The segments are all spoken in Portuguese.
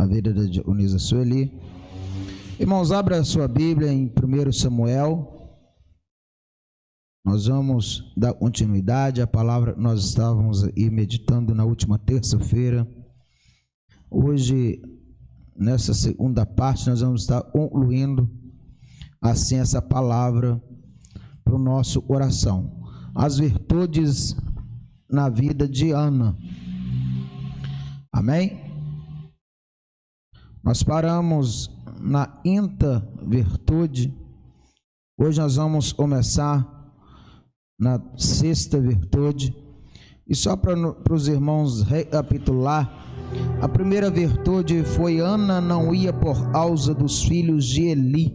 a vida da Dionisa Sueli. Irmãos, abra a sua Bíblia em 1 Samuel. Nós vamos dar continuidade à palavra que nós estávamos aí meditando na última terça-feira. Hoje, nessa segunda parte, nós vamos estar concluindo assim essa palavra para o nosso coração. As virtudes na vida de Ana. Amém? Nós paramos na quinta virtude. Hoje nós vamos começar na sexta virtude. E só para os irmãos recapitular, a primeira virtude foi: Ana não ia por causa dos filhos de Eli,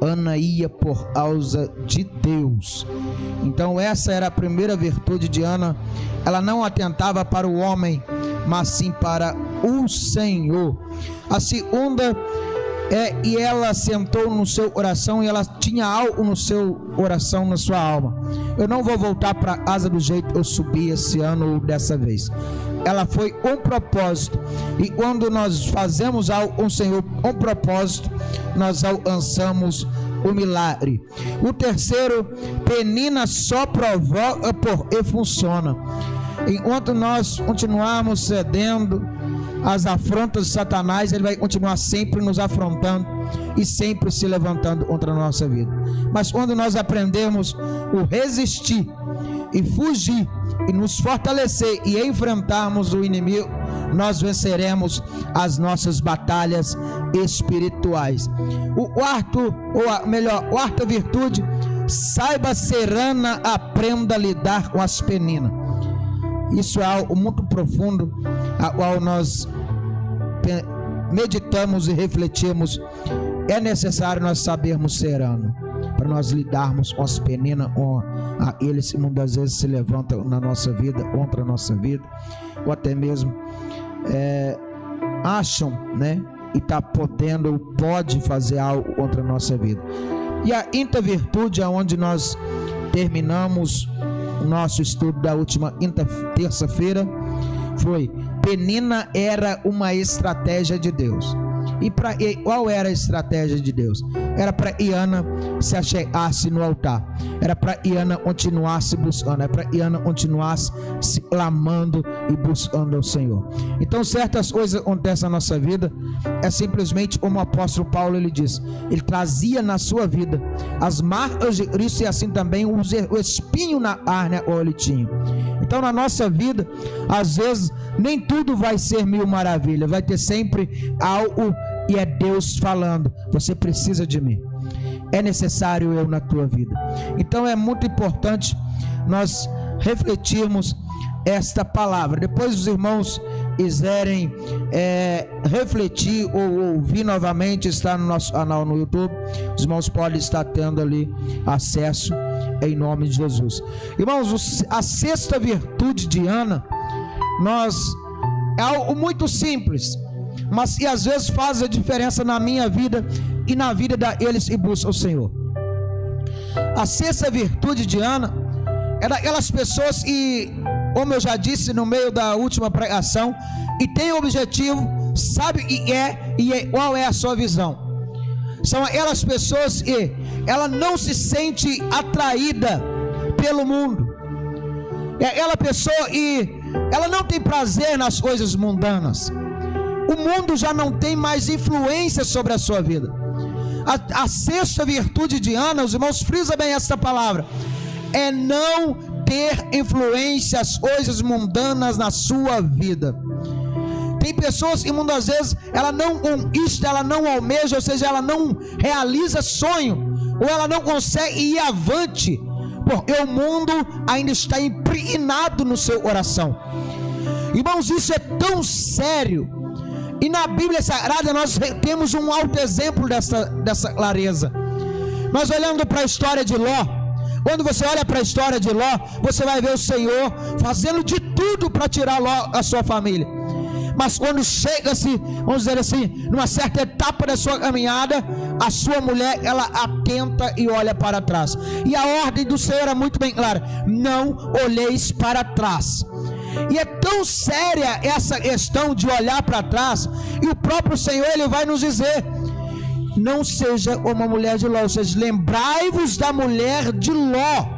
Ana ia por causa de Deus. Então essa era a primeira virtude de Ana. Ela não atentava para o homem, mas sim para o Senhor. A segunda e ela sentou no seu coração e ela tinha algo no seu coração, na sua alma: eu não vou voltar para casa do jeito que eu subi esse ano ou dessa vez. Ela foi com propósito, e quando nós fazemos algo com o Senhor com propósito, nós alcançamos o milagre. O terceiro: Penina só provoca porque funciona. Enquanto nós continuarmos cedendo às afrontas de Satanás, ele vai continuar sempre nos afrontando e sempre se levantando contra a nossa vida. Mas quando nós aprendemos o resistir e fugir e nos fortalecer e enfrentarmos o inimigo, nós venceremos as nossas batalhas espirituais. O quarto, ou a melhor, quarta virtude: saiba ser Ana, aprenda a lidar com as peninas. Isso é algo muito profundo, a qual nós meditamos e refletimos. É necessário nós sabermos ser Ana, para nós lidarmos com as peninas, com aqueles que muitas vezes se levantam na nossa vida, contra a nossa vida, ou até mesmo acham, né, e está podendo, pode fazer algo contra a nossa vida. E a quinta virtude, aonde nós terminamos o nosso estudo da última terça-feira, foi: Penina era uma estratégia de Deus. E qual era a estratégia de Deus? Era para Ana se achegasse no altar, era para Ana continuasse buscando, era para Ana continuasse se clamando e buscando ao Senhor. Então certas coisas acontecem na nossa vida, é simplesmente como o apóstolo Paulo ele diz, ele trazia na sua vida as marcas de Cristo, e assim também o espinho na carne ou ele tinha. Então na nossa vida, às vezes nem tudo vai ser mil maravilhas, vai ter sempre algo, e é Deus falando: você precisa de mim, é necessário eu na tua vida. Então é muito importante nós refletirmos esta palavra. Depois os irmãos quiserem refletir ou ouvir novamente, está no nosso canal no YouTube, os irmãos podem estar tendo ali acesso, em nome de Jesus. Irmãos, a sexta virtude de Ana, é algo muito simples, mas que às vezes faz a diferença na minha vida e na vida daqueles que buscam o Senhor. A sexta virtude de Ana era aquelas pessoas que, como eu já disse no meio da última pregação, e tem o objetivo, sabe o que e qual é a sua visão. São aquelas pessoas que ela não se sente atraída pelo mundo. É aquela pessoa que ela não tem prazer nas coisas mundanas. O mundo já não tem mais influência sobre a sua vida. A sexta virtude de Ana, os irmãos frisam bem essa palavra, é não ter influência as coisas mundanas na sua vida. Tem pessoas que muitas vezes ela não conquista, ela não almeja, ou seja, ela não realiza sonho, ou ela não consegue ir avante, porque o mundo ainda está impregnado no seu coração. Irmãos, isso é tão sério, e na Bíblia Sagrada nós temos um alto exemplo dessa clareza. Nós olhando para a história de Ló, quando você olha para a história de Ló, você vai ver o Senhor fazendo de tudo para tirar Ló da sua família. Mas quando chega-se, vamos dizer assim, numa certa etapa da sua caminhada, a sua mulher, ela atenta e olha para trás. E a ordem do Senhor é muito bem clara: não olheis para trás. E é tão séria essa questão de olhar para trás, e o próprio Senhor, Ele vai nos dizer: não seja uma mulher de Ló, ou seja, lembrai-vos da mulher de Ló.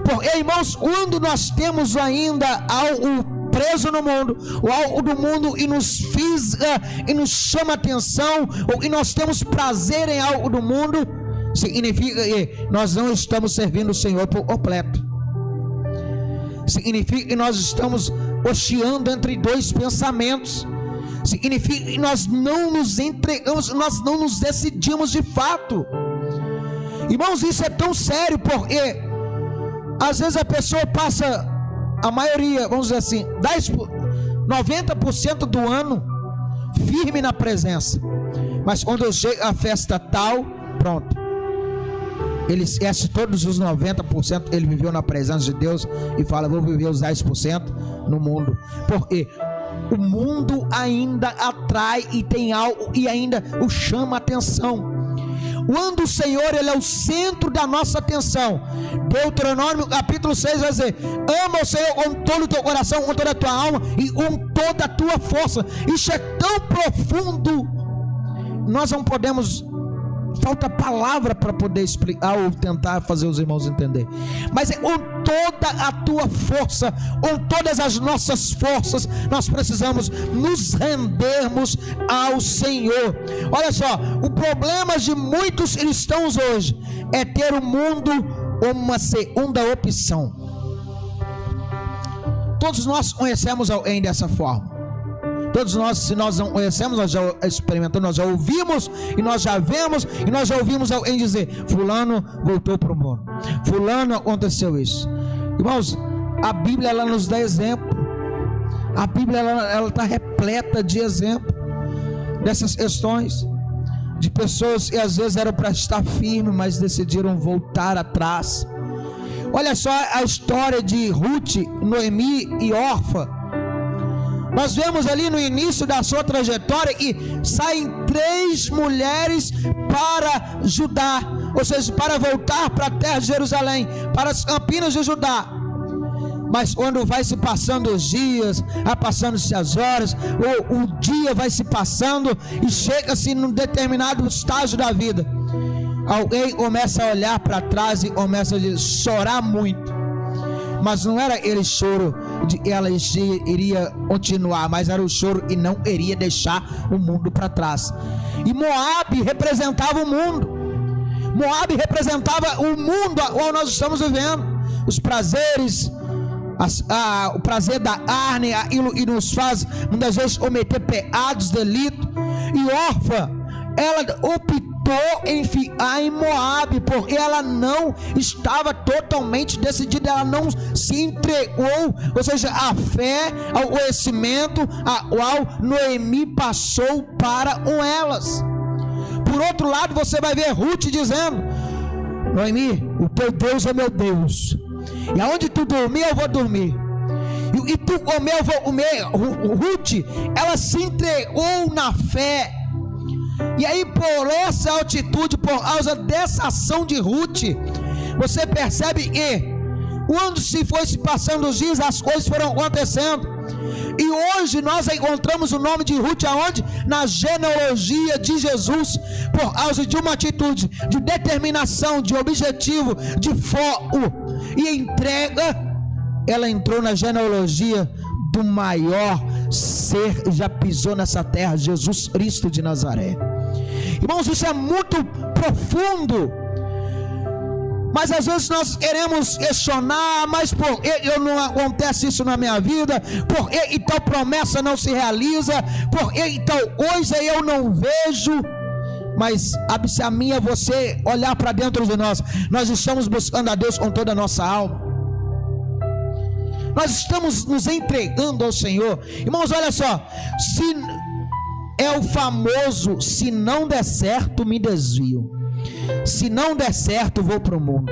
Porque, irmãos, quando nós temos ainda algo preso no mundo, ou algo do mundo, e nos fisga, e nos chama atenção, ou que nós temos prazer em algo do mundo, significa que nós não estamos servindo o Senhor por completo. Significa que nós estamos oscilando entre dois pensamentos. Significa que nós não nos entregamos, nós não nos decidimos de fato. Irmãos, isso é tão sério, porque às vezes a pessoa passa, a maioria, vamos dizer assim, 90% do ano firme na presença, mas quando chega a festa tal, pronto, ele esquece todos os 90%. Ele viveu na presença de Deus e fala: vou viver os 10% no mundo. Porque o mundo ainda atrai e tem algo, e ainda o chama a atenção. Quando o Senhor, Ele é o centro da nossa atenção, Deuteronômio capítulo 6 vai dizer: ama o Senhor com todo o teu coração, com toda a tua alma e com toda a tua força. Isso é tão profundo, nós não podemos, falta palavra para poder explicar ou tentar fazer os irmãos entender. Mas é com toda a tua força, com todas as nossas forças, nós precisamos nos rendermos ao Senhor. Olha só, o problema de muitos cristãos hoje é ter o mundo uma segunda opção. Todos nós conhecemos alguém dessa forma. Todos nós, se nós não conhecemos, nós já experimentamos, nós já ouvimos, e nós já vemos, e nós já ouvimos alguém dizer: fulano voltou para o mundo, fulano aconteceu isso. Irmãos, a Bíblia, ela nos dá exemplo. A Bíblia, ela está repleta de exemplo dessas questões, de pessoas que às vezes eram para estar firmes, mas decidiram voltar atrás. Olha só a história de Ruth, Noemi e Orfa. Nós vemos ali no início da sua trajetória que saem 3 mulheres para Judá, ou seja, para voltar para a terra de Jerusalém, para as campinas de Judá. Mas quando vai se passando os dias, vai passando-se as horas, ou o dia vai se passando e chega-se num determinado estágio da vida, alguém começa a olhar para trás e começa a chorar muito. Mas não era aquele choro de que ela iria continuar, mas era o choro e não iria deixar o mundo para trás. E Moabe representava o mundo. Moabe representava o mundo a qual nós estamos vivendo. Os prazeres, o prazer da carne, aquilo que nos faz muitas vezes cometer pecados, delitos. E Orfa, ela optou em ficar em Moabe, porque ela não estava totalmente decidida, ela não se entregou, ou seja, a fé, ao conhecimento a qual Noemi passou para com elas. Por outro lado, você vai ver Ruth dizendo: Noemi, o teu Deus é meu Deus, e aonde tu dormir eu vou dormir, e tu comer eu vou comer. Ruth, ela se entregou na fé. E aí, por essa atitude, por causa dessa ação de Ruth, você percebe que quando se foi se passando os dias, as coisas foram acontecendo. E hoje nós encontramos o nome de Ruth aonde? Na genealogia de Jesus, por causa de uma atitude de determinação, de objetivo, de foco e entrega. Ela entrou na genealogia do maior ser que já pisou nessa terra, Jesus Cristo de Nazaré. Irmãos, isso é muito profundo. Mas às vezes nós queremos questionar: mas por que não acontece isso na minha vida? Por que tal promessa não se realiza? Por que tal coisa eu não vejo? Mas cabe-se a mim e a você olhar para dentro de nós. Nós estamos buscando a Deus com toda a nossa alma. Nós estamos nos entregando ao Senhor. Irmãos, olha só, se é o famoso: se não der certo, me desvio. Se não der certo, vou para o mundo.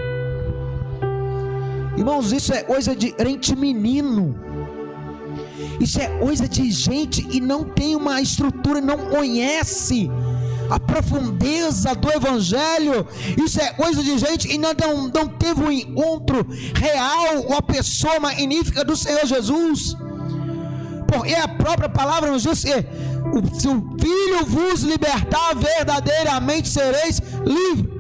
Irmãos, isso é coisa de crente menino. Isso é coisa de gente que não tem uma estrutura, não conhece a profundeza do Evangelho. Isso é coisa de gente que não teve um encontro real com a pessoa magnífica do Senhor Jesus. Porque a própria palavra nos diz que se o Filho vos libertar, verdadeiramente sereis livres,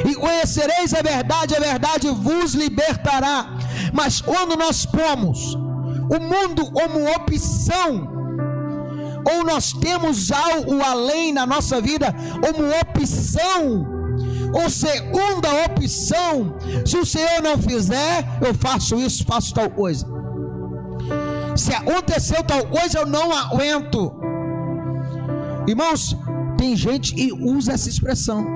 e conhecereis a verdade vos libertará. Mas quando nós pomos o mundo como opção, ou nós temos algo além na nossa vida como opção, ou segunda opção, se o Senhor não fizer, eu faço isso, faço tal coisa. Se aconteceu tal coisa, eu não aguento. Irmãos, tem gente que usa essa expressão.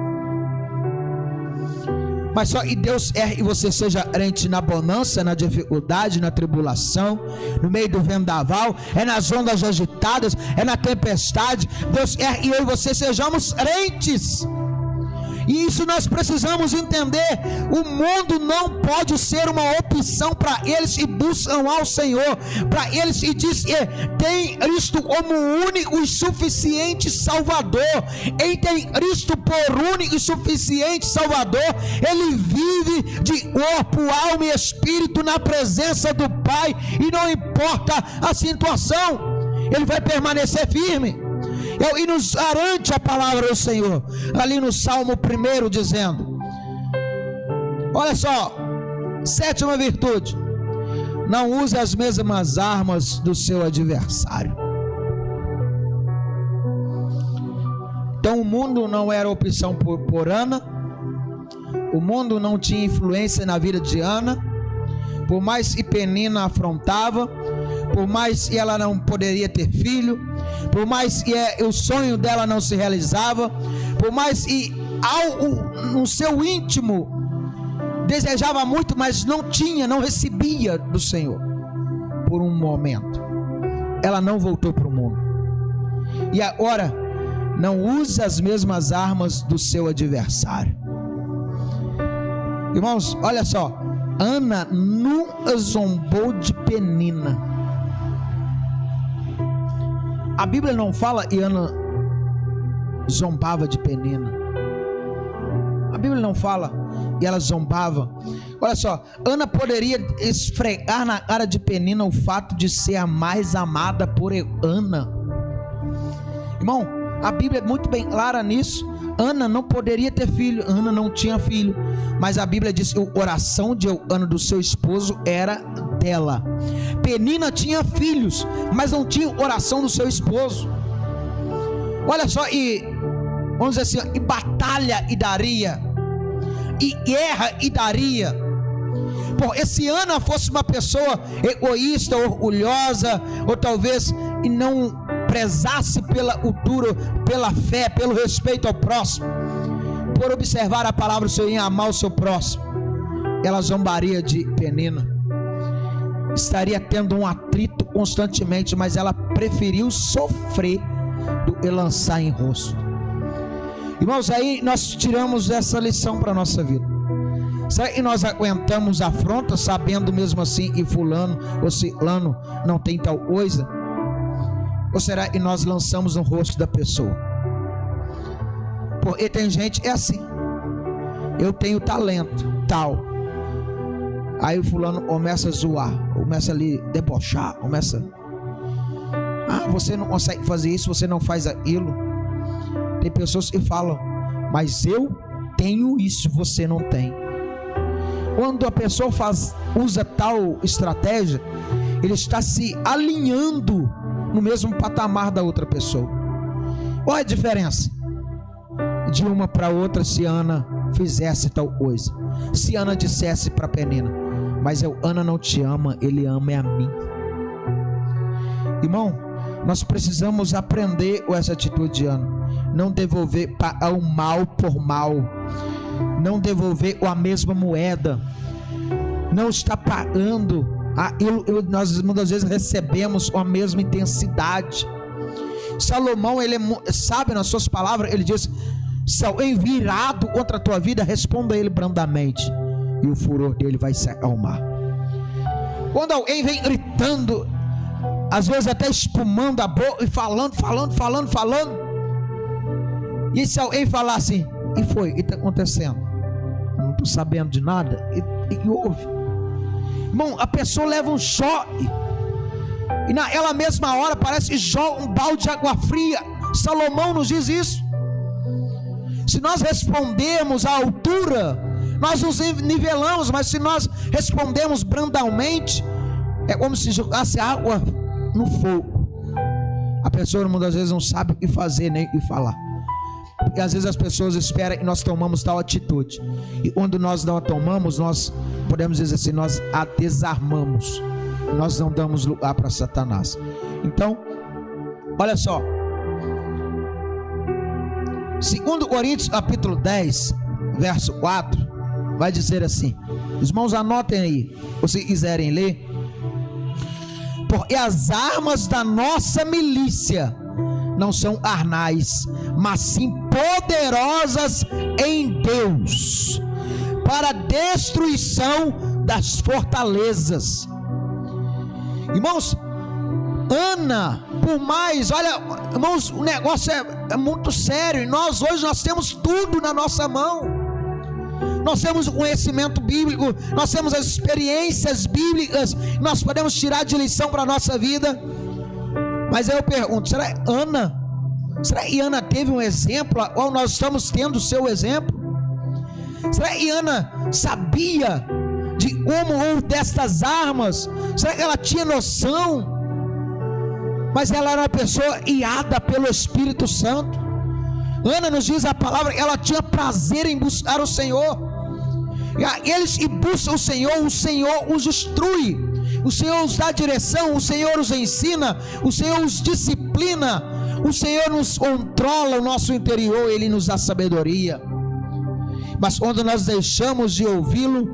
Mas só que Deus quer que você seja crente na bonança, na dificuldade, na tribulação, no meio do vendaval, é nas ondas agitadas, é na tempestade. Deus quer que eu e você sejamos crentes. E isso nós precisamos entender. O mundo não pode ser uma opção para eles que buscam ao Senhor, para eles que diz que tem Cristo como único e suficiente Salvador. Em tem Cristo por único e suficiente Salvador, ele vive de corpo, alma e espírito na presença do Pai, e não importa a situação, ele vai permanecer firme. E nos garante a palavra do Senhor ali no Salmo 1, dizendo: olha só, sétima virtude: não use as mesmas armas do seu adversário. Então o mundo não era opção por Ana, o mundo não tinha influência na vida de Ana, por mais que Penina afrontava, por mais que ela não poderia ter filho, por mais que o sonho dela não se realizava, por mais que algo no seu íntimo desejava muito, mas não tinha, não recebia do Senhor. Por um momento ela não voltou para o mundo. E agora, não use as mesmas armas do seu adversário. Irmãos, olha só, Ana nunca zombou de Penina. A Bíblia não fala e Ana zombava de Penina. A Bíblia não fala e ela zombava. Olha só, Ana poderia esfregar na cara de Penina o fato de ser a mais amada por Ana. Irmão, a Bíblia é muito bem clara nisso. Ana não poderia ter filho, Ana não tinha filho, mas a Bíblia diz que o coração de Ana, do seu esposo, era dela. Penina tinha filhos, mas não tinha o coração do seu esposo. Olha só, e vamos dizer assim, e batalha e daria, e guerra e daria. Porque se Ana fosse uma pessoa egoísta, orgulhosa, ou talvez e não prezasse pela cultura, pela fé, pelo respeito ao próximo, por observar a palavra do Senhor e amar o seu próximo, ela zombaria de Penina, estaria tendo um atrito constantemente, mas ela preferiu sofrer do que lançar em rosto. Irmãos, aí nós tiramos essa lição para a nossa vida. Será que nós aguentamos a afronta, sabendo mesmo assim que fulano ou ciclano não tem tal coisa? Ou será que nós lançamos no rosto da pessoa? Porque tem gente que é assim: eu tenho talento tal, aí o fulano começa a zoar, começa ali a debochar, começa: você não consegue fazer isso, você não faz aquilo. Tem pessoas que falam: mas eu tenho isso, você não tem. Quando a pessoa usa tal estratégia, ele está se alinhando no mesmo patamar da outra pessoa. Qual é a diferença de uma para outra? Se Ana fizesse tal coisa, se Ana dissesse para Penina: mas Ana não te ama, ele ama a mim. Irmão, nós precisamos aprender com essa atitude de Ana. Não devolver o mal por mal, não devolver a mesma moeda, não está pagando nós muitas vezes recebemos com a mesma intensidade. Salomão, ele sabe nas suas palavras, ele diz: se alguém virado contra a tua vida, responda a ele brandamente, e o furor dele vai se acalmar. Quando alguém vem gritando, às vezes até espumando a boca e falando, E se alguém falar assim, e foi, e está acontecendo, não estou sabendo de nada, e ouve, irmão, a pessoa leva um choque, e naquela mesma hora parece que joga um balde de água fria. Salomão nos diz isso. Se nós respondermos à altura, nós nos nivelamos, mas se nós respondemos brandalmente, é como se jogasse água no fogo. A pessoa muitas vezes não sabe o que fazer nem o que falar, porque às vezes as pessoas esperam que nós tomamos tal atitude, e quando nós não a tomamos, nós podemos dizer assim, nós a desarmamos, nós não damos lugar para Satanás. Então, olha só, 2 Coríntios capítulo 10 verso 4 vai dizer assim, os irmãos anotem aí, se quiserem ler: porque as armas da nossa milícia não são carnais, mas sim poderosas em Deus, para a destruição das fortalezas. Irmãos, Ana, por mais, olha, irmãos, o negócio é muito sério. E nós hoje temos tudo na nossa mão. Nós temos o conhecimento bíblico, nós temos as experiências bíblicas, nós podemos tirar de lição para a nossa vida. Mas aí eu pergunto, será que Ana teve um exemplo, ou nós estamos tendo o seu exemplo? Será que Ana sabia de como ou destas armas? Será que ela tinha noção? Mas ela era uma pessoa guiada pelo Espírito Santo. Ana nos diz a palavra, ela tinha prazer em buscar o Senhor. E aqueles que buscam o Senhor os instrui, o Senhor os dá direção, o Senhor os ensina, o Senhor os disciplina, o Senhor nos controla o nosso interior, Ele nos dá sabedoria. Mas quando nós deixamos de ouvi-lo,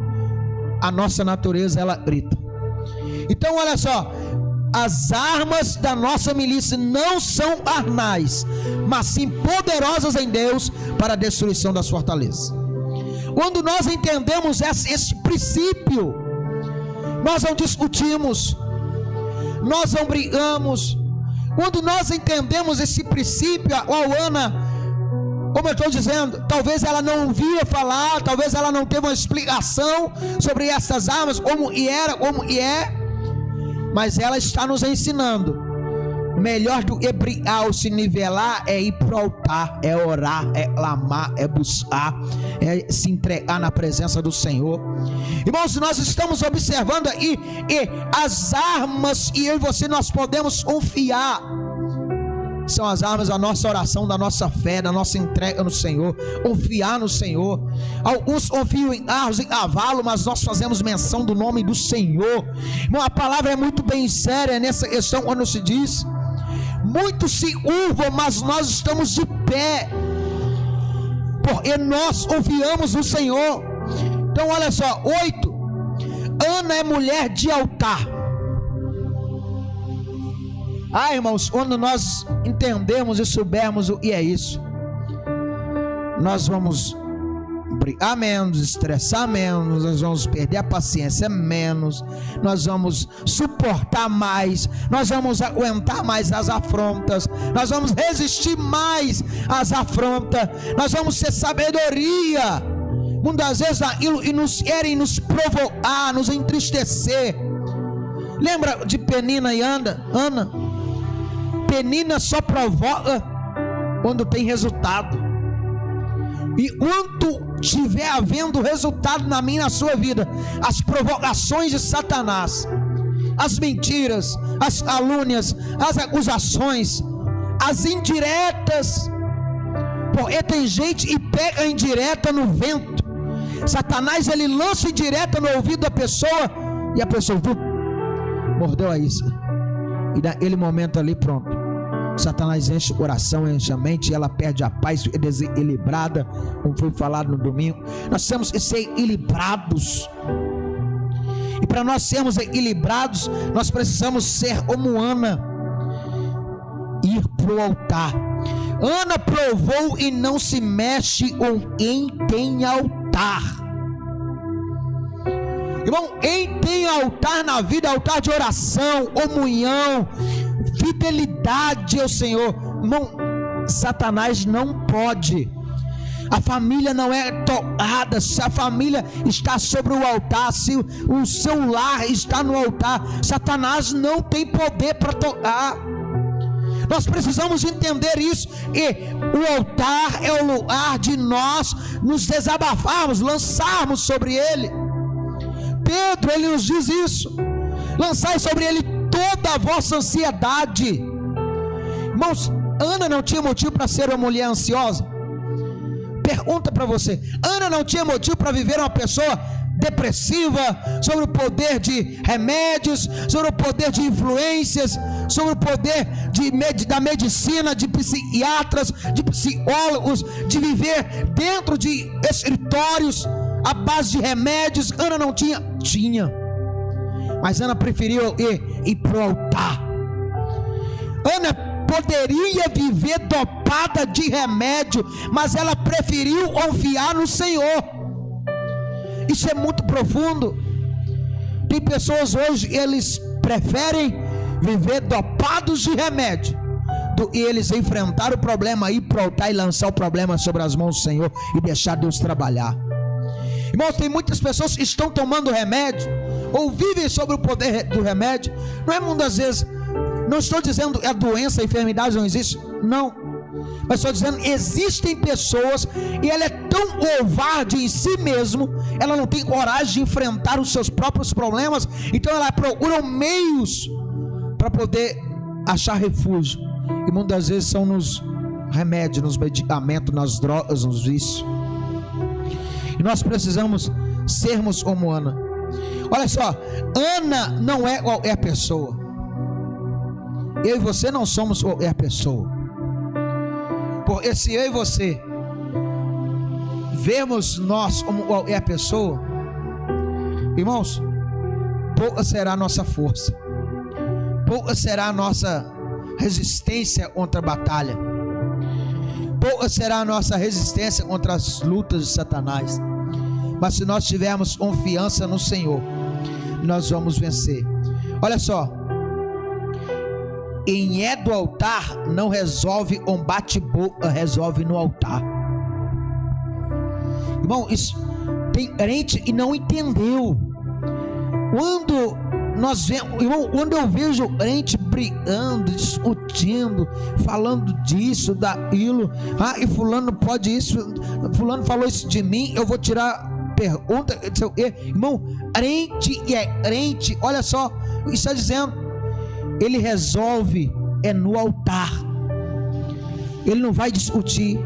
a nossa natureza ela grita. Então olha só, as armas da nossa milícia não são carnais, mas sim poderosas em Deus para a destruição das fortalezas. Quando nós entendemos esse princípio, nós não discutimos, nós não brigamos. Quando nós entendemos esse princípio, a Ana, como eu estou dizendo, talvez ela não ouvia falar, talvez ela não teve uma explicação sobre essas armas, como era, como é, mas ela está nos ensinando. Melhor do que brigar ou se nivelar é ir para o altar, é orar, é clamar, é buscar, é se entregar na presença do Senhor. Irmãos, nós estamos observando aí e as armas que eu e você nós podemos confiar são as armas da nossa oração, da nossa fé, da nossa entrega no Senhor, confiar no Senhor. Alguns confiam em carros e cavalos, mas nós fazemos menção do nome do Senhor. Irmão, a palavra é muito bem séria nessa questão quando se diz: muitos se curvam, mas nós estamos de pé, porque nós confiamos no Senhor. Então olha só, 8, Ana é mulher de altar. Irmãos, quando nós entendemos e soubermos o que é isso, nós vamos brigar menos, estressar menos, nós vamos perder a paciência menos, nós vamos suportar mais, nós vamos aguentar mais as afrontas, nós vamos resistir mais às afrontas, nós vamos ter sabedoria. Muitas vezes aquilo e nos querem nos provocar, nos entristecer. Lembra de Penina e Ana? Penina só provoca quando tem resultado. E quando estiver havendo resultado na minha e na sua vida, as provocações de Satanás, as mentiras, as calúnias, as acusações, as indiretas, porque tem gente que pega a indireta no vento. Satanás ele lança indireta no ouvido da pessoa e a pessoa mordeu a isca, e naquele momento ali pronto, Satanás enche o coração, enche a mente, e ela perde a paz, é desequilibrada, como foi falado no domingo. Nós temos que ser equilibrados, e para nós sermos equilibrados, nós precisamos ser como Ana, ir para o altar. Ana provou e não se mexe com quem tem altar. Irmão, quem tem altar na vida, altar de oração, comunhão, fidelidade ao Senhor, irmão, Satanás não pode. A família não é tocada. Se a família está sobre o altar, se o seu lar está no altar, Satanás não tem poder para tocar. Nós precisamos entender isso. E o altar é o lugar de nós nos desabafarmos, lançarmos sobre ele. Pedro, ele nos diz isso: lançai sobre ele toda a vossa ansiedade. Irmãos, Ana não tinha motivo para ser uma mulher ansiosa. Pergunta para você: Ana não tinha motivo para viver uma pessoa depressiva, sobre o poder de remédios, sobre o poder de influências, sobre o poder da medicina, de psiquiatras, de psicólogos, de viver dentro de escritórios à base de remédios? Ana não tinha? Tinha, mas Ana preferiu ir para o altar. Ana poderia viver dopada de remédio, mas ela preferiu confiar no Senhor. Isso é muito profundo. Tem pessoas hoje, eles preferem viver dopados de remédio do que eles enfrentar o problema, ir para o altar e lançar o problema sobre as mãos do Senhor e deixar Deus trabalhar. Irmãos, tem muitas pessoas que estão tomando remédio ou vivem sobre o poder do remédio. Não é muitas vezes, não estou dizendo que a doença, a enfermidade não existe, não, mas estou dizendo, existem pessoas e ela é tão covarde em si mesmo, ela não tem coragem de enfrentar os seus próprios problemas, então ela procura meios para poder achar refúgio, e muitas vezes são nos remédios, nos medicamentos, nas drogas, nos vícios. E nós precisamos sermos como Ana. Olha só, Ana não é qualquer pessoa. Eu e você não somos qualquer pessoa. Porque se eu e você vemos nós como qualquer pessoa, irmãos, pouca será a nossa força, pouca será a nossa resistência contra a batalha, pouca será a nossa resistência contra as lutas de Satanás. Mas se nós tivermos confiança no Senhor, nós vamos vencer. Olha só, quem é do altar não resolve com bate-boca, resolve no altar. Irmão, isso tem crente e não entendeu. Quando nós vemos, irmão, quando eu vejo crente brigando, discutindo, falando disso, daquilo, e fulano pode isso, fulano falou isso de mim, eu vou tirar pergunta, irmão, crente e é crente, olha só, está dizendo, ele resolve no altar. Ele não vai discutir,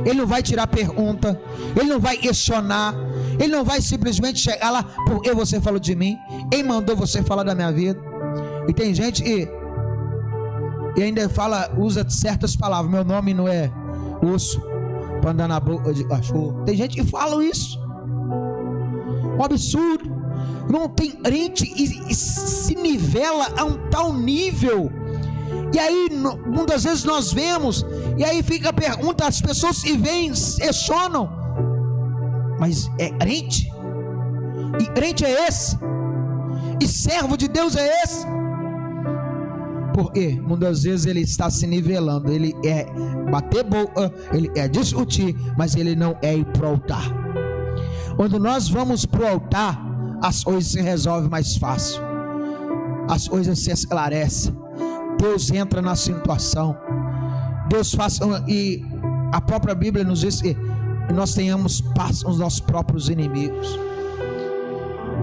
ele não vai tirar pergunta, ele não vai questionar, ele não vai simplesmente chegar lá, porque você falou de mim, quem mandou você falar da minha vida? E tem gente que ainda usa certas palavras, meu nome não é osso para andar na boca de cachorro. Tem gente que fala isso, um absurdo. Não tem crente e se nivela a um tal nível, e aí muitas vezes nós vemos, e aí fica a pergunta, as pessoas que vêm questionam, mas é crente? E crente é esse? E servo de Deus é esse? Porque muitas vezes ele está se nivelando, ele é bater boca, ele é discutir, mas ele não é ir para o altar. Quando nós vamos para o altar, as coisas se resolvem mais fácil, as coisas se esclarecem, Deus entra na situação, Deus faz, e a própria Bíblia nos diz que nós tenhamos paz com os nossos próprios inimigos.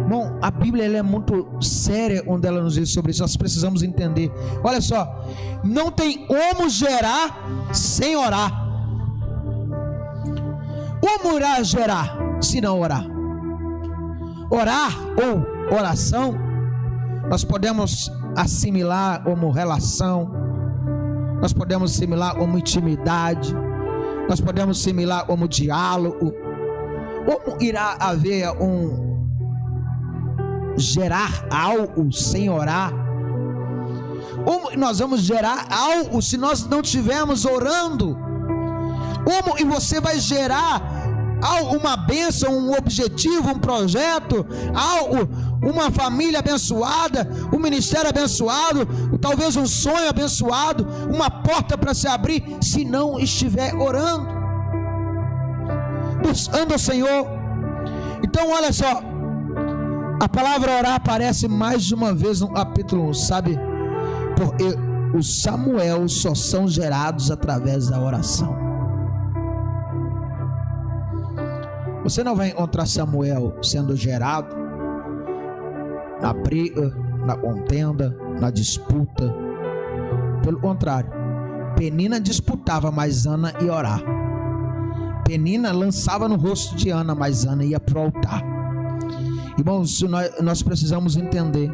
Bom, a Bíblia ela é muito séria quando ela nos diz sobre isso, nós precisamos entender. Olha só, não tem como gerar sem orar. Como irá gerar se não orar? Orar ou oração, nós podemos assimilar como relação, nós podemos assimilar como intimidade, nós podemos assimilar como diálogo. Como irá haver gerar algo sem orar? Como nós vamos gerar algo se nós não estivermos orando? Como e você vai gerar algo, uma bênção, um objetivo, um projeto, algo, uma família abençoada, um ministério abençoado, talvez um sonho abençoado, uma porta para se abrir, se não estiver orando, buscando o Senhor. Então olha só, a palavra orar aparece mais de uma vez no capítulo 1, sabe? Porque os Samuel só são gerados através da oração. Você não vai encontrar Samuel sendo gerado na briga, na contenda, na disputa. Pelo contrário, Penina disputava, mas Ana ia orar. Penina lançava no rosto de Ana, mas Ana ia para o altar. Irmãos, nós precisamos entender.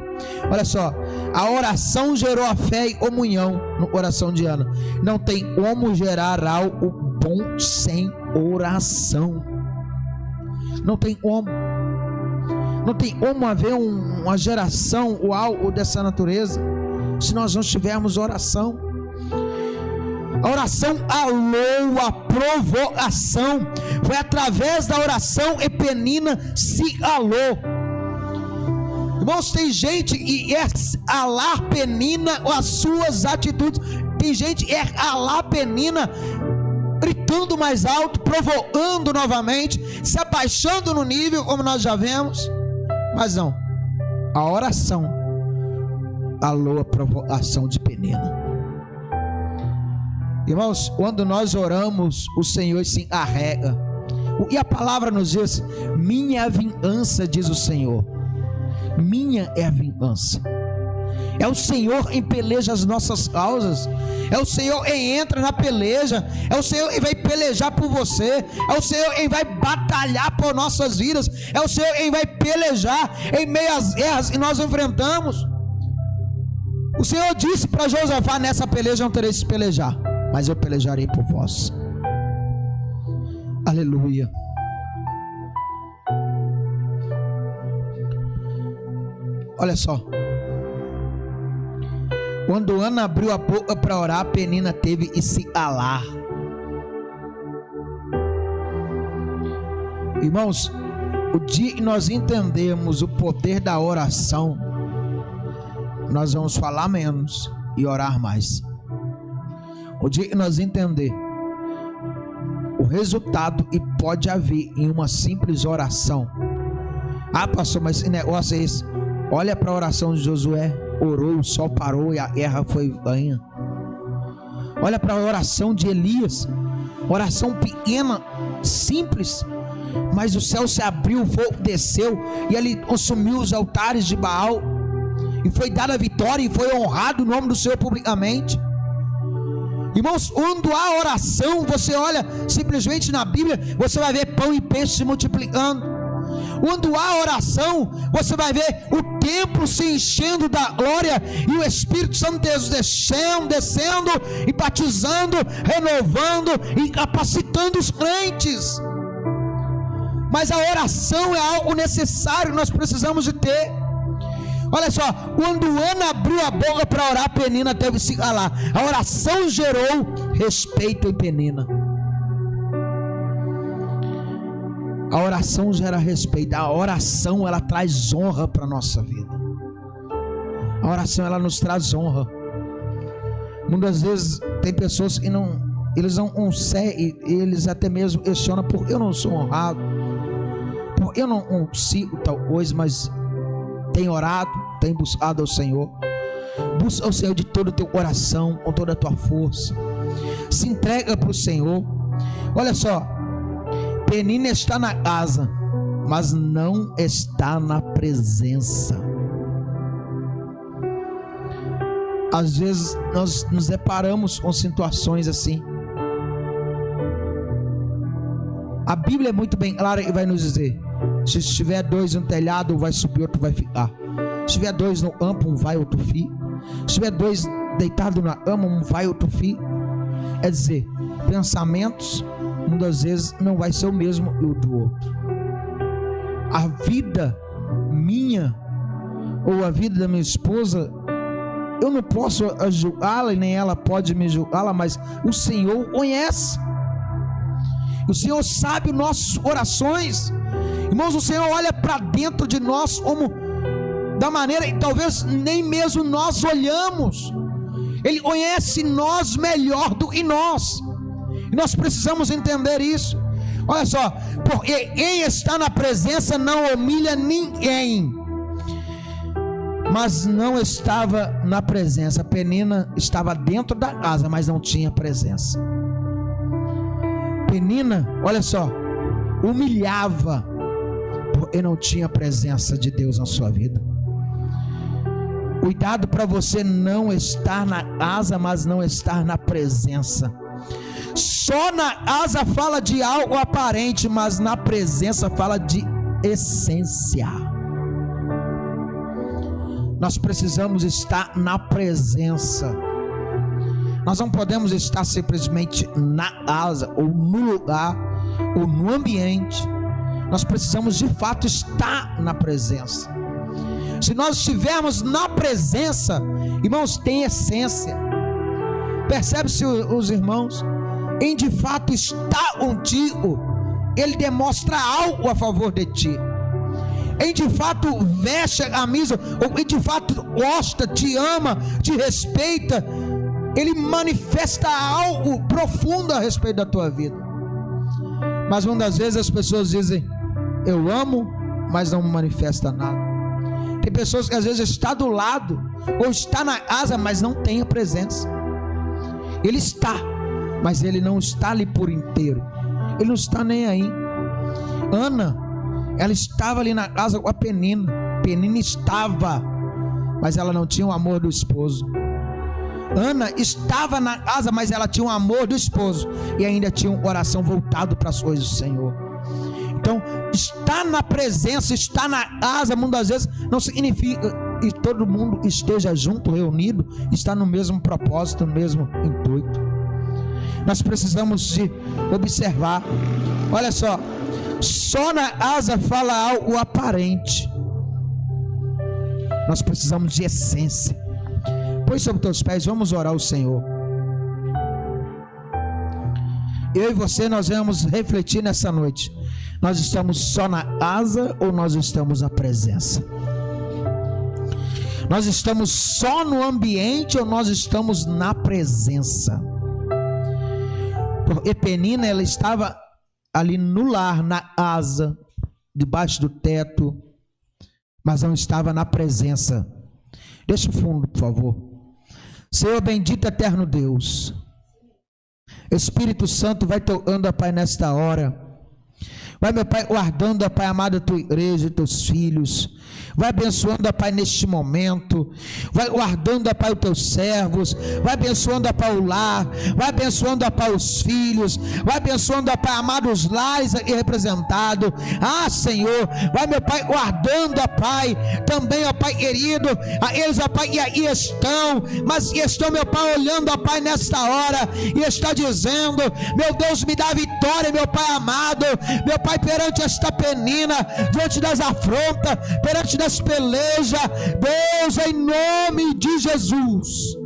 Olha só, a oração gerou a fé e comunhão no coração de Ana. Não tem como gerar algo bom sem oração. Não tem como. Não tem como haver uma geração ou algo dessa natureza se nós não tivermos oração. A oração alou a provocação. Foi através da oração que Penina se alou. Irmãos, tem gente que é alar Penina com as suas atitudes. Tem gente que é alar Penina gritando mais alto, provocando novamente, se abaixando no nível, como nós já vemos. Mas não, a oração alou a provocação de Penina. Irmãos, quando nós oramos, o Senhor se encarrega. E a palavra nos diz: minha vingança, diz o Senhor. Minha é a vingança. É o Senhor quem peleja as nossas causas. É o Senhor quem entra na peleja. É o Senhor quem vai pelejar por você. É o Senhor quem vai batalhar por nossas vidas. É o Senhor quem vai pelejar em meio às guerras que nós enfrentamos. O Senhor disse para Josafá: nessa peleja não tereis que pelejar, mas eu pelejarei por vós. Aleluia. Olha só, quando Ana abriu a boca para orar, Penina teve que se calar. Irmãos, o dia que nós entendemos o poder da oração, nós vamos falar menos e orar mais. O dia que nós entender o resultado que pode haver em uma simples oração. Ah, pastor, mas esse negócio é esse. Olha para a oração de Josué. Orou, o sol parou e a guerra foi ganha. Olha para a oração de Elias. Oração pequena, simples, mas o céu se abriu, o fogo desceu e ele consumiu os altares de Baal, e foi dada a vitória e foi honrado o nome do Senhor publicamente. Irmãos, quando há oração, você olha simplesmente na Bíblia, você vai ver pão e peixe se multiplicando. Quando há oração, você vai ver o templo se enchendo da glória e o Espírito Santo descendo e batizando, renovando e capacitando os crentes. Mas a oração é algo necessário que nós precisamos de ter. Olha só, quando Ana abriu a boca para orar, Penina teve que se calar. A oração gerou respeito em Penina. A oração gera respeito. A oração, ela traz honra para a nossa vida. A oração, ela nos traz honra. Muitas vezes tem pessoas que eles não conseguem, eles até mesmo questionam: por que eu não sou honrado? Por que eu não consigo tal coisa? Mas tem orado, tem buscado ao Senhor. Busca ao Senhor de todo o teu coração, com toda a tua força. Se entrega para o Senhor. Olha só, Penina está na casa, mas não está na presença. Às vezes nós nos deparamos com situações assim. A Bíblia é muito bem clara e vai nos dizer: se estiver dois no telhado, um vai subir, outro vai ficar. Se estiver dois no campo, um vai, outro fica. Se estiver dois deitados na cama, um vai, outro fica. É dizer, pensamentos muitas vezes não vai ser o mesmo e o do outro. A vida minha ou a vida da minha esposa, eu não posso julgá-la e nem ela pode me julgá-la, mas o Senhor conhece. O Senhor sabe nossas orações. Irmãos, o Senhor olha para dentro de nós como da maneira que talvez nem mesmo nós olhamos. Ele conhece nós melhor do que nós. E nós precisamos entender isso. Olha só, porque quem está na presença não humilha ninguém. Mas não estava na presença. Penina estava dentro da casa, mas não tinha presença. Penina, olha só, humilhava, porque não tinha presença de Deus na sua vida. Cuidado para você não estar na casa, mas não estar na presença. Só na casa fala de algo aparente, mas na presença fala de essência. Nós precisamos estar na presença. Nós não podemos estar simplesmente na casa, ou no lugar, ou no ambiente. Nós precisamos de fato estar na presença. Se nós estivermos na presença, irmãos, tem essência. Percebe-se os irmãos? Em de fato está contigo, ele demonstra algo a favor de ti. Em de fato veste a camisa, ou em de fato gosta, te ama, te respeita, ele manifesta algo profundo a respeito da tua vida. Mas muitas vezes as pessoas dizem: eu amo, mas não manifesta nada. Tem pessoas que às vezes está do lado, ou está na casa, mas não tem a presença. Ele está, mas ele não está ali por inteiro. Ele não está nem aí. Ana, ela estava ali na casa com a Penina. Penina estava, mas ela não tinha o amor do esposo. Ana estava na casa, mas ela tinha o amor do esposo e ainda tinha um coração voltado para as coisas do Senhor. Então, estar na presença, estar na casa, muitas vezes não significa que todo mundo esteja junto, reunido, está no mesmo propósito, no mesmo intuito. Nós precisamos de observar. Olha só, só na casa fala algo aparente. Nós precisamos de essência. Põe sobre teus pés, vamos orar ao Senhor. Eu e você, nós vamos refletir nessa noite. Nós estamos só na casa ou nós estamos na presença? Nós estamos só no ambiente ou nós estamos na presença? Porque Penina, ela estava ali no lar, na casa, debaixo do teto, mas não estava na presença. Deixa o fundo, por favor. Senhor bendito eterno Deus, Espírito Santo vai tocando, Pai, nesta hora. Vai, meu Pai, guardando, Pai amado, a tua igreja, teus filhos. Vai abençoando, Pai, neste momento. Vai guardando, Pai, os teus servos. Vai abençoando, Pai, o lar. Vai abençoando, Pai, os filhos. Vai abençoando, Pai amado, os lares aqui representados. Ah, Senhor, vai, meu Pai, guardando, Pai, também, ó Pai querido, a eles, ó Pai, que aí estão, mas estão, meu Pai, olhando, ó Pai, nesta hora, e está dizendo: meu Deus, me dá vitória, meu Pai amado, meu Pai, perante esta Penina, diante das afrontas, perante das pelejas. Deus, em nome de Jesus,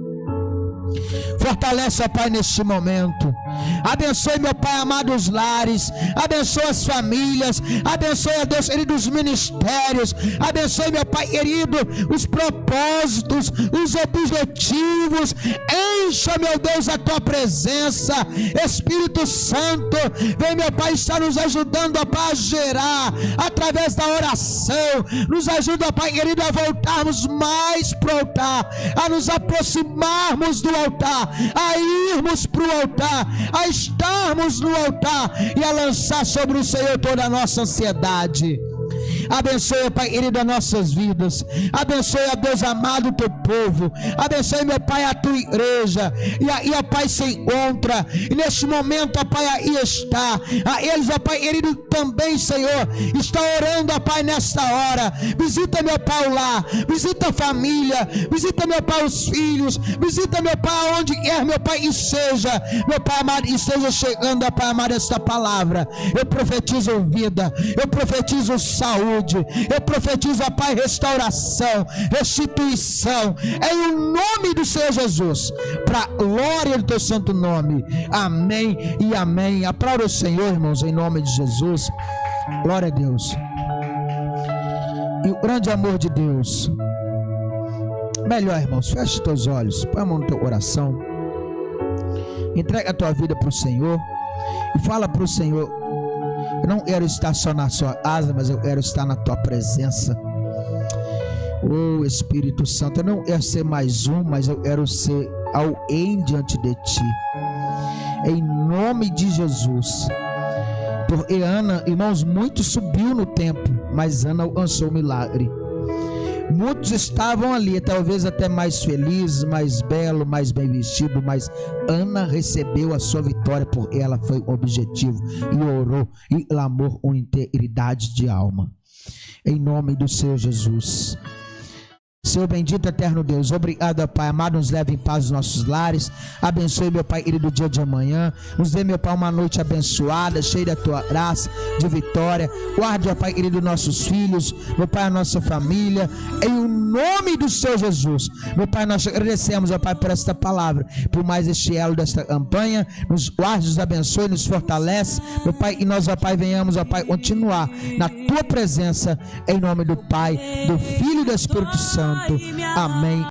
fortalece, ó Pai, neste momento. Abençoe, meu Pai amado, os lares. Abençoe as famílias. Abençoe, ó Deus querido, os ministérios. Abençoe, meu Pai querido, os propósitos, os objetivos. Encha, meu Deus, a tua presença. Espírito Santo, vem, meu Pai, está nos ajudando, ó Pai, a gerar através da oração. Nos ajuda, ó Pai querido, a voltarmos mais para o altar, a nos aproximarmos do altar, a irmos para o altar, a estarmos no altar e a lançar sobre o Senhor toda a nossa ansiedade. Abençoe, Pai querido, as nossas vidas. Abençoe, ó Deus amado, o teu povo. Abençoe, meu Pai, a tua igreja. E aí, ó Pai, se encontra. E neste momento, ó Pai, aí está. A eles, ó Pai querido, também, Senhor, está orando, ó Pai, nesta hora. Visita, meu Pai, o lar. Visita a família. Visita, meu Pai, os filhos. Visita, meu Pai, onde quer, meu Pai, e seja, meu Pai amado, e esteja chegando, ó Pai amado, esta palavra. Eu profetizo vida. Eu profetizo saúde. saúde. Eu profetizo, ó Pai, restauração, restituição, em o nome do Senhor Jesus, para a glória do teu santo nome. Amém e amém. Aplauda o Senhor, irmãos, em nome de Jesus. Glória a Deus. E o grande amor de Deus. Melhor, irmãos, feche teus olhos, põe a mão no teu coração, entrega a tua vida para o Senhor e fala para o Senhor: eu não quero estar só na sua casa, mas eu quero estar na tua presença. Oh Espírito Santo, eu não quero ser mais um, mas eu quero ser alguém diante de ti, em nome de Jesus. Porque Ana, irmãos, muito subiu no templo, mas Ana alcançou o milagre. Muitos estavam ali, talvez até mais felizes, mais belo, mais bem vestido, mas Ana recebeu a sua vitória, porque ela foi o objetivo e orou e clamou com integridade de alma. Em nome do Senhor Jesus. Senhor bendito, eterno Deus, obrigado, Pai amado, nos leve em paz os nossos lares, abençoe, meu Pai querido, o dia de amanhã, nos dê, meu Pai, uma noite abençoada, cheia da tua graça, de vitória. Guarde, ó Pai querido, nossos filhos, meu Pai, a nossa família, em o nome do Senhor Jesus. Meu Pai, nós agradecemos, ó Pai, por esta palavra, por mais este elo desta campanha. Nos guarde, nos abençoe, nos fortalece, meu Pai, e nós, ó Pai, venhamos, ó Pai, continuar na tua presença, em nome do Pai, do Filho e do Espírito Santo. Amém.